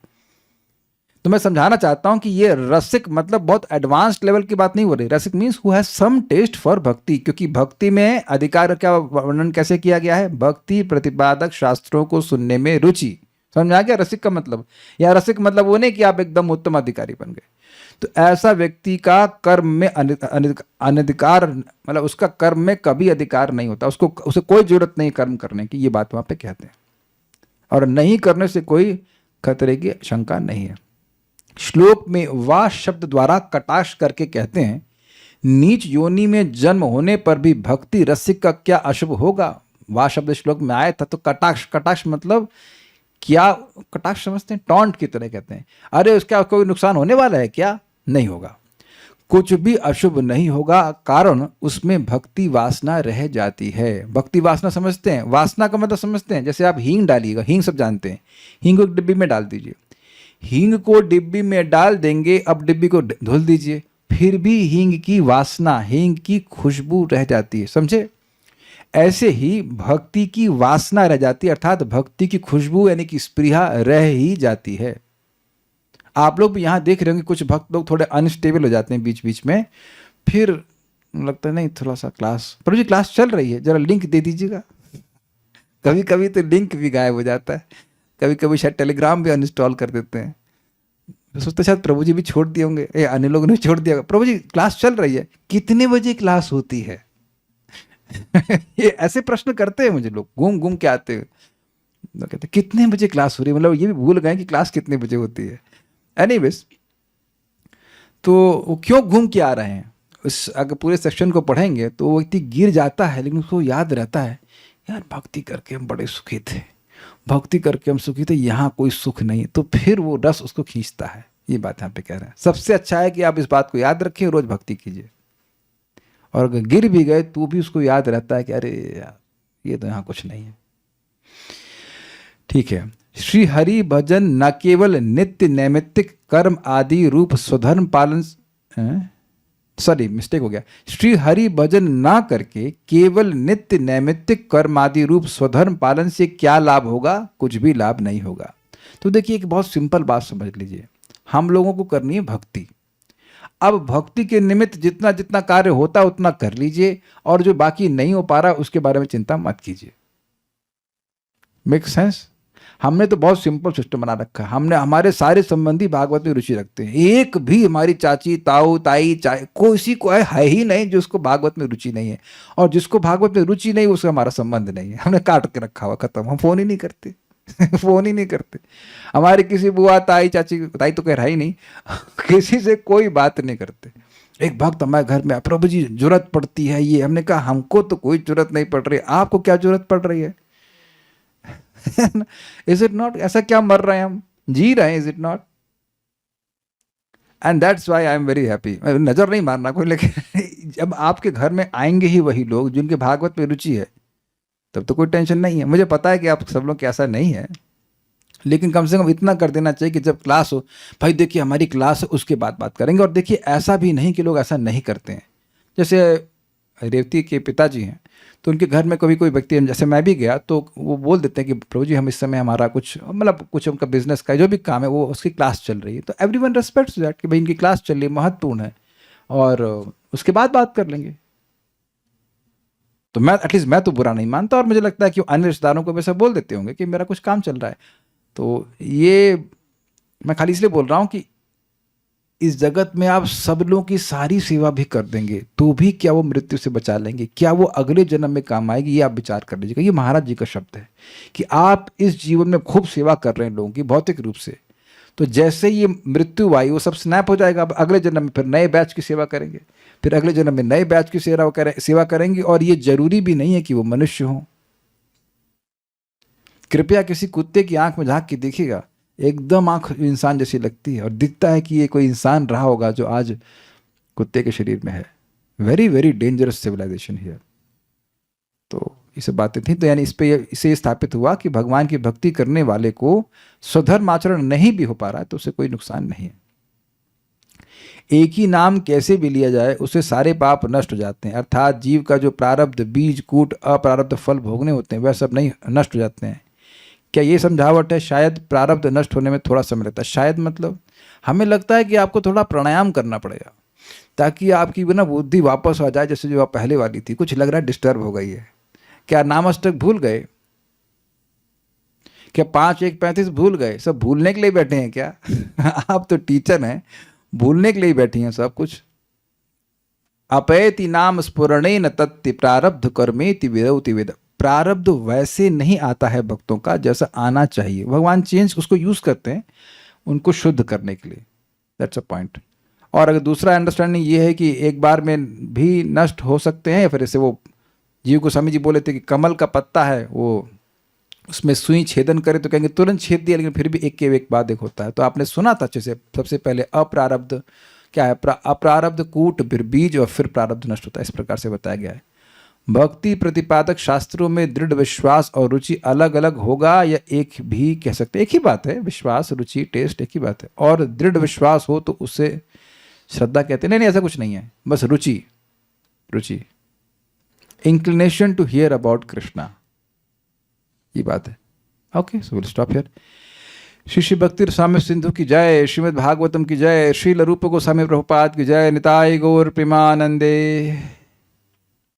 A: तो मैं समझाना चाहता हूं कि ये रसिक मतलब बहुत एडवांस्ड लेवल की बात नहीं हो रही। रसिक means who has some taste for bhakti, क्योंकि भक्ति में अधिकार का वर्णन कैसे किया गया है? भक्ति प्रतिपादक शास्त्रों को सुनने में रुचि। समझ में आ गया रसिक का मतलब? या रसिक मतलब वो नहीं कि आप एकदम उत्तम अधिकारी बन गए। तो ऐसा व्यक्ति का कर्म में अनधिकार, मतलब उसका कर्म में कभी अधिकार नहीं होता, उसको उसे कोई जरूरत नहीं कर्म करने की, ये बात वहां पे कहते हैं। और नहीं करने से कोई खतरे की शंका नहीं है। श्लोक में वा शब्द द्वारा कटाक्ष करके कहते हैं, नीच योनि में जन्म होने पर भी भक्ति रसिक का क्या अशुभ होगा? वा शब्द श्लोक में आया था, तो कटाक्ष, कटाक्ष मतलब क्या? कटाक्ष समझते हैं, टॉन्ट की तरह कहते हैं। अरे उसका कोई नुकसान होने वाला है क्या? नहीं होगा, कुछ भी अशुभ नहीं होगा, कारण उसमें भक्ति वासना रह जाती है। भक्ति वासना समझते हैं? वासना का मतलब समझते हैं? जैसे आप हींग डालिएगा, हींग सब जानते हैं, हींग को एक डिब्बी में डाल दीजिए, हींग को डिब्बी में डाल देंगे, अब डिब्बी को धुल दीजिए, फिर भी हींग की वासना, हींग की खुशबू रह जाती है। समझे? ऐसे ही भक्ति की वासना रह जाती है, अर्थात भक्ति की खुशबू यानी कि स्पृहा रह ही जाती है। आप लोग भी यहाँ देख रहे होंगे कुछ भक्त लोग थोड़े अनस्टेबल हो जाते हैं बीच बीच में, फिर लगता है नहीं थोड़ा सा क्लास, प्रभु जी क्लास चल रही है, जरा लिंक दे दीजिएगा। कभी कभी तो लिंक भी गायब हो जाता है, कभी कभी शायद टेलीग्राम भी अनइंस्टॉल कर देते हैं। तो सोचते शायद प्रभु जी भी छोड़ दिए होंगे, अन्य लोगों ने छोड़ दिया। प्रभु जी क्लास चल रही है, कितने बजे क्लास होती है? ये ऐसे प्रश्न करते हैं मुझे लोग, घूम घूम के आते हैं, तो कहते कितने बजे क्लास हो रही है, मतलब ये भी भूल गए कि क्लास कितने बजे होती है। एनीवेज, तो वो क्यों घूम के आ रहे हैं, उस अगर पूरे सेक्शन को पढ़ेंगे तो वो व्यक्ति गिर जाता है, लेकिन उसको याद रहता है यार भक्ति करके हम बड़े सुखी थे, भक्ति करके हम सुखी थे, यहाँ कोई सुख नहीं, तो फिर वो रस उसको खींचता है। ये बात यहाँ पे कह रहे हैं। सबसे अच्छा है कि आप इस बात को याद रखें, रोज भक्ति कीजिए, और अगर गिर भी गए तो भी उसको याद रहता है कि अरे यार ये तो यहाँ कुछ नहीं है। ठीक है, श्री हरि भजन न केवल नित्य नैमित्तिक कर्म आदि रूप स्वधर्म पालन, सॉरी मिस्टेक हो गया, श्री हरि भजन ना करके केवल नित्य नैमित्तिक कर्म आदि रूप स्वधर्म पालन से क्या लाभ होगा? कुछ भी लाभ नहीं होगा। तो देखिए एक बहुत सिंपल बात समझ लीजिए, हम लोगों को करनी है भक्ति। अब भक्ति के निमित्त जितना जितना कार्य होता है उतना कर लीजिए, और जो बाकी नहीं हो पा रहा उसके बारे में चिंता मत कीजिए। Make sense? हमने तो बहुत सिंपल सिस्टम बना रखा है। हमने, हमारे सारे संबंधी भागवत में रुचि रखते हैं, एक भी हमारी चाची ताऊ ताई किसी को है ही नहीं जो उसको भागवत में रुचि नहीं है, और जिसको भागवत में रुचि नहीं उसका हमारा संबंध नहीं है। हमने काट के रखा हुआ, खत्म, हम फोन ही नहीं करते। फोन ही नहीं करते। हमारे किसी बुआ ताई चाची, ताई तो कह रहा ही नहीं, किसी से कोई बात नहीं करते। एक भक्त हमारे घर में, प्रभु जी जरूरत पड़ती है ये, हमने कहा हमको तो कोई जरूरत नहीं पड़ रही, आपको क्या जरूरत पड़ रही है? Is it not? ऐसा क्या मर रहे हैं हम, जी रहे हैं, is it not? And that's why I am very happy. नजर नहीं मारना कोई, लेकिन जब आपके घर में आएंगे ही वही लोग जिनके भागवत में रुचि है, तब तो कोई टेंशन नहीं है। मुझे पता है कि आप सब लोग के ऐसा नहीं है, लेकिन कम से कम इतना कर देना चाहिए कि जब क्लास हो, भाई देखिए हमारी क्लास है, उसके बाद बात करेंगे। और देखिए ऐसा भी नहीं कि लोग ऐसा नहीं करते हैं। जैसे रेवती के पिताजी हैं, तो उनके घर में कभी कोई व्यक्ति, जैसे मैं भी गया, तो वो बोल देते हैं कि प्रभु जी हम इस समय हमारा कुछ, मतलब कुछ उनका बिजनेस का जो भी काम है, वो उसकी क्लास चल रही है, तो एवरीवन रेस्पेक्ट्स दैट कि भाई इनकी क्लास चल रही है, महत्वपूर्ण है, और उसके बाद बात कर लेंगे। तो मैं एटलीस्ट मैं तो बुरा नहीं मानता, और मुझे लगता है कि अन्य रिश्तेदारों को वैसा बोल देते होंगे कि मेरा कुछ काम चल रहा है। तो ये मैं खाली इसलिए बोल रहा हूँ कि इस जगत में आप सब लोगों की सारी सेवा भी कर देंगे तो भी क्या वो मृत्यु से बचा लेंगे? क्या वो अगले जन्म में काम आएगी? ये आप विचार कर लीजिएगा। ये महाराज जी का शब्द है कि आप इस जीवन में खूब सेवा कर रहे हैं लोगों की भौतिक रूप से, तो जैसे ये मृत्यु आई वो सब स्नैप हो जाएगा। अब अगले जन्म में फिर नए बैच की सेवा करेंगे, फिर अगले जन्म में नए बैच की सेवा करेंगे। और ये जरूरी भी नहीं है कि वो मनुष्य हो। कृपया किसी कुत्ते की आंख में झांक के देखिएगा, एकदम आंख इंसान जैसी लगती है, और दिखता है कि ये कोई इंसान रहा होगा जो आज कुत्ते के शरीर में है। Very very dangerous civilization here. तो ये सब बातें थी। तो यानी इससे स्थापित हुआ कि भगवान की भक्ति करने वाले को स्वधर्म आचरण नहीं भी हो पा रहा है तो उसे कोई नुकसान नहीं है। एक ही नाम कैसे भी लिया जाए उससे सारे पाप नष्ट हो जाते हैं। अर्थात जीव का जो प्रारब्ध बीज कूट अप्रारब्ध फल भोगने होते हैं वह सब नहीं नष्ट हो जाते हैं। क्या ये समझावट है? शायद प्रारब्ध नष्ट होने में थोड़ा समय लगता है। शायद मतलब हमें लगता है कि आपको थोड़ा प्राणायाम करना पड़ेगा ताकि आपकी ना बुद्धि वापस आ जाए, जैसे जो आप पहले वाली थी। कुछ लग रहा है डिस्टर्ब हो गई है। क्या नामअष्टक भूल गए? क्या 5 1 35 भूल गए? सब भूलने के लिए बैठे हैं क्या? आप तो टीचर हैं, भूलने के लिए बैठी हैं सब कुछ। अपैति नाम स्फुरणेन तत्ति प्रारब्ध कर्मेति विरौति वेद। प्रारब्ध वैसे नहीं आता है भक्तों का जैसा आना चाहिए। भगवान चेंज उसको यूज करते हैं उनको शुद्ध करने के लिए। That's a point. और अगर दूसरा अंडरस्टैंडिंग ये है कि एक बार में भी नष्ट हो सकते हैं, या फिर ऐसे वो जीव गोस्वामी जी बोले थे कि कमल का पत्ता है, वो उसमें सुई छेदन करे तो कहेंगे तुरंत छेद दिया, लेकिन फिर भी एक के एक बाद एक होता है। तो आपने सुना था अच्छे से, सबसे पहले अप्रारब्ध क्या है, अप्रारब्ध कूट, फिर बीज, और फिर प्रारब्ध नष्ट होता है। इस प्रकार से बताया गया है। भक्ति प्रतिपादक शास्त्रों में दृढ़ विश्वास और रुचि अलग अलग होगा या एक भी कह सकते? एक ही बात है। विश्वास, रुचि, टेस्ट एक ही बात है। और दृढ़ विश्वास हो तो उससे श्रद्धा कहते हैं। नहीं, ऐसा कुछ नहीं है, बस रुचि। रुचि, inclination to hear about Krishna, ये बात है। Okay, so will stop here. Shri Shri Bhakti Swami Sindhu की जय, श्रीमद् भागवतम की जय, श्रील रूप गोस्वामी प्रभुपाद की जय, निताय गौर प्रेमानंदे।